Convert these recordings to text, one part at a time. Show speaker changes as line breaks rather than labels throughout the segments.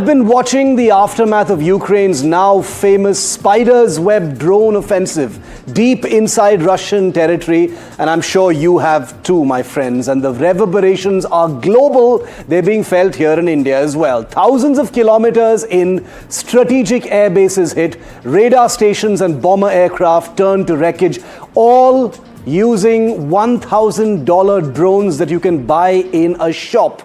I've been watching the aftermath of Ukraine's now famous spider's web drone offensive deep inside Russian territory, and I'm sure you have too, my friends, and the reverberations are global. They're being felt here in India as well. Thousands of kilometers in, strategic air bases hit, radar stations and bomber aircraft turned to wreckage, all using $1,000 drones that you can buy in a shop.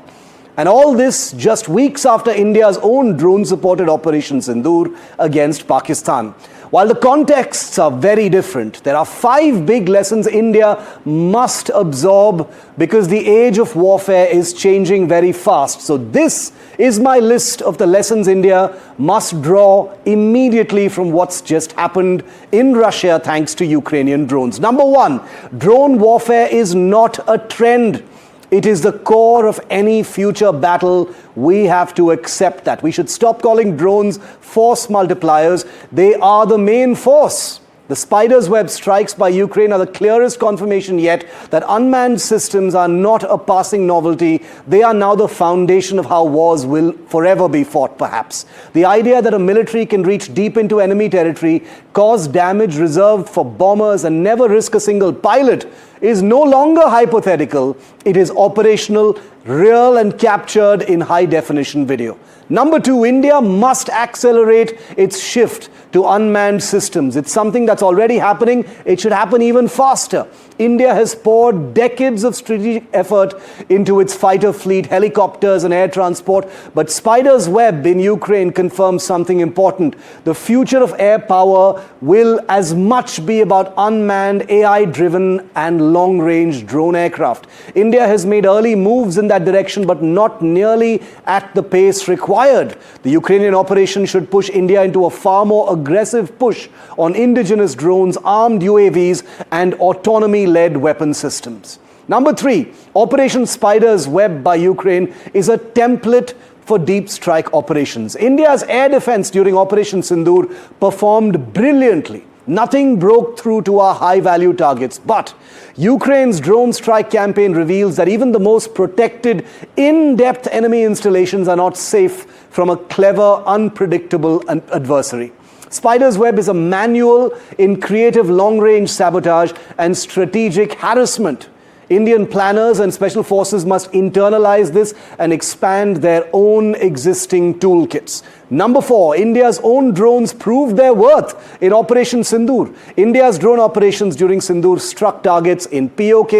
And all this just weeks after India's own drone-supported Operation Sindoor against Pakistan. While the contexts are very different, there are 5 big lessons India must absorb because the age of warfare is changing very fast. So this is my list of the lessons India must draw immediately from what's just happened in Russia thanks to Ukrainian drones. Number 1, drone warfare is not a trend. It is the core of any future battle. We have to accept that. We should stop calling drones force multipliers. They are the main force. The spider's web strikes by Ukraine are the clearest confirmation yet that unmanned systems are not a passing novelty. They are now the foundation of how wars will forever be fought, perhaps. The idea that a military can reach deep into enemy territory, cause damage reserved for bombers and never risk a single pilot is no longer hypothetical. It is operational, real and captured in high-definition video. Number 2, India must accelerate its shift to unmanned systems. It's something that's already happening. It should happen even faster. India has poured decades of strategic effort into its fighter fleet, helicopters and air transport. But spider's web in Ukraine confirms something important. The future of air power will as much be about unmanned, AI-driven and long-range drone aircraft. India has made early moves in that direction, but not nearly at the pace required. The Ukrainian operation should push India into a far more aggressive push on indigenous drones, armed UAVs, and autonomy-led weapon systems. Number 3, Operation Spider's Web by Ukraine is a template for deep strike operations. India's air defense during Operation Sindoor performed brilliantly. Nothing broke through to our high-value targets, but Ukraine's drone strike campaign reveals that even the most protected, in-depth enemy installations are not safe from a clever, unpredictable adversary. Spider's Web is a manual in creative long-range sabotage and strategic harassment. Indian planners and special forces must internalize this and expand their own existing toolkits. Number 4, India's own drones proved their worth in Operation Sindoor. India's drone operations during Sindoor struck targets in POK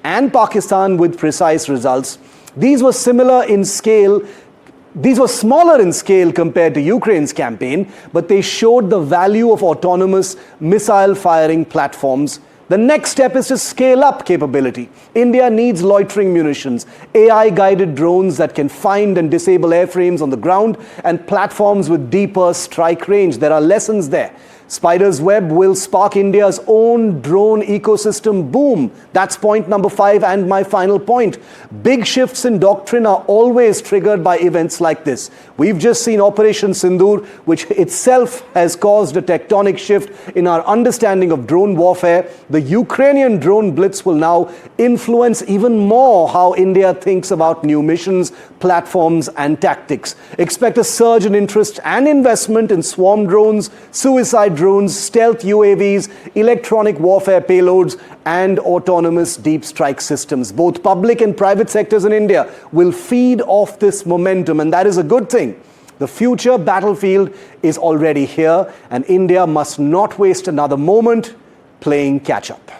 and Pakistan with precise results. These were similar in scale. These were smaller in scale compared to Ukraine's campaign, but they showed the value of autonomous missile-firing platforms. The next step is to scale up capability. India needs loitering munitions, AI-guided drones that can find and disable airframes on the ground, and platforms with deeper strike range. There are lessons there. Spider's Web will spark India's own drone ecosystem boom. That's point number 5 and my final point. Big shifts in doctrine are always triggered by events like this. We've just seen Operation Sindoor, which itself has caused a tectonic shift in our understanding of drone warfare. The Ukrainian drone blitz will now influence even more how India thinks about new missions, platforms and tactics. Expect a surge in interest and investment in swarm drones, suicide drones, stealth UAVs, electronic warfare payloads, and autonomous deep strike systems. Both public and private sectors in India will feed off this momentum, and that is a good thing. The future battlefield is already here, and India must not waste another moment playing catch-up.